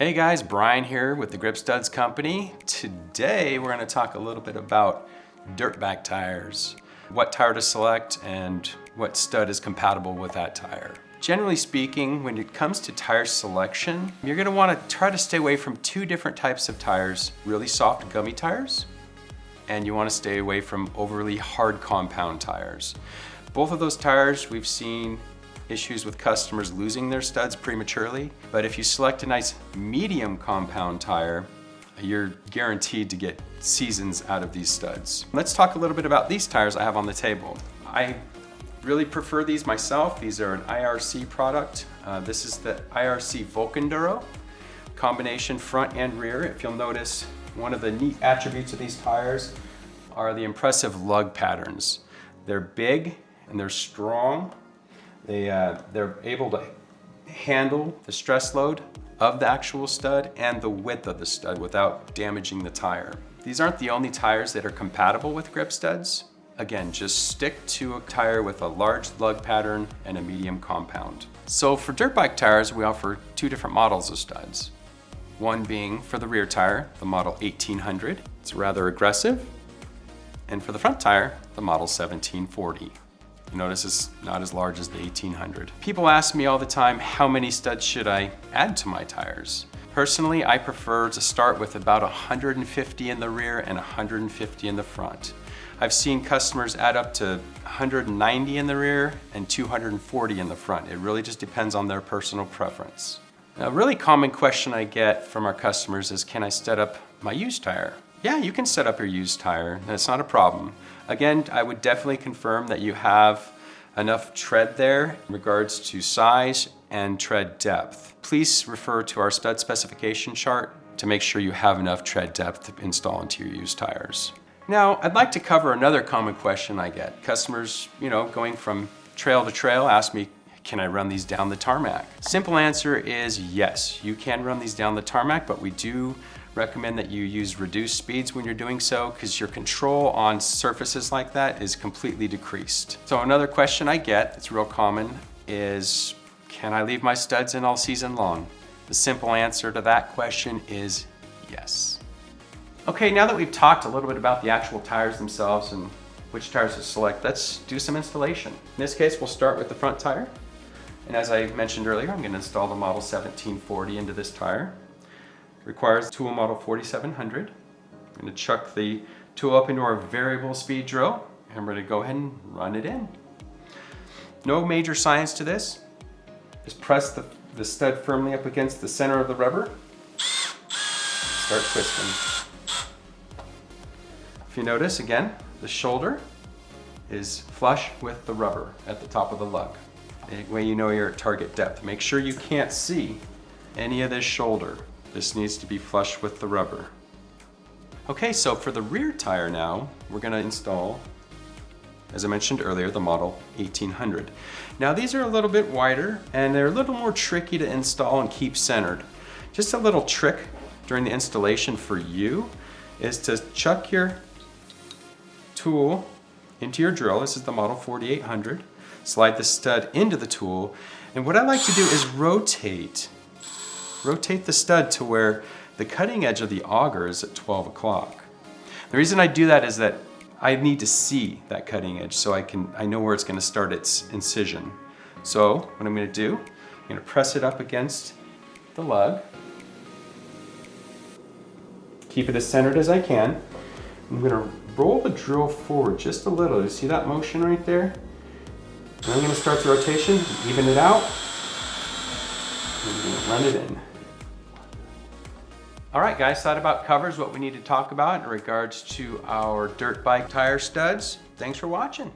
Hey guys, Bryan here with the Grip Studs Company. Today we're going to talk a little bit about dirt bike tires, what tire to select and what stud is compatible with that tire. Generally speaking, when it comes to tire selection, you're going to want to try to stay away from two different types of tires, really soft gummy tires, and you want to stay away from overly hard compound tires. Both of those tires we've seen issues with customers losing their studs prematurely, but if you select a nice medium compound tire, you're guaranteed to get seasons out of these studs. Let's talk a little bit about these tires I have on the table. I really prefer these myself. These are an IRC product. This is the IRC Vulcanduro, combination front and rear. If you'll notice, one of the neat attributes of these tires are the impressive lug patterns. They're big and they're strong. They're able to handle the stress load of the actual stud and the width of the stud without damaging the tire. These aren't the only tires that are compatible with grip studs. Again, just stick to a tire with a large lug pattern and a medium compound. So for dirt bike tires, we offer two different models of studs. One being for the rear tire, the model 1800. It's rather aggressive. And for the front tire, the model 1740. You notice it's not as large as the 1800. People ask me all the time, how many studs should I add to my tires? Personally, I prefer to start with about 150 in the rear and 150 in the front. I've seen customers add up to 190 in the rear and 240 in the front. It really just depends on their personal preference. A really common question I get from our customers is, can I set up my used tire? Yeah, you can set up your used tire. That's not a problem. Again, I would definitely confirm that you have enough tread there in regards to size and tread depth. Please refer to our stud specification chart to make sure you have enough tread depth to install into your used tires. Now, I'd like to cover another common question I get. Customers, going from trail to trail ask me, can I run these down the tarmac? Simple answer is yes, you can run these down the tarmac, but we do recommend that you use reduced speeds when you're doing so because your control on surfaces like that is completely decreased. So another question I get that's real common is, can I leave my studs in all season long? The simple answer to that question is yes. Okay, now that we've talked a little bit about the actual tires themselves and which tires to select, let's do some installation. In this case, we'll start with the front tire. And as I mentioned earlier, I'm going to install the model 1740 into this tire. Requires tool model 4700. I'm going to chuck the tool up into our variable speed drill and we're going to go ahead and run it in. No major science to this. Just press the stud firmly up against the center of the rubber. Start twisting. If you notice, again, the shoulder is flush with the rubber at the top of the lug. The way you know you're at target depth. Make sure you can't see any of this shoulder. This needs to be flush with the rubber. Okay, so for the rear tire now, we're going to install, as I mentioned earlier, the model 1800. Now these are a little bit wider and they're a little more tricky to install and keep centered. Just a little trick during the installation for you is to chuck your tool into your drill. This is the model 4800. Slide the stud into the tool, and what I like to do is rotate the stud to where the cutting edge of the auger is at 12 o'clock. The reason I do that is that I need to see that cutting edge so I know where it's going to start its incision. So what I'm going to do, I'm going to press it up against the lug, keep it as centered as I can. I'm going to roll the drill forward just a little. You see that motion right there? And I'm going to start the rotation, even it out, and I'm going to run it in. All right, guys, that about covers what we need to talk about in regards to our dirt bike tire studs. Thanks for watching.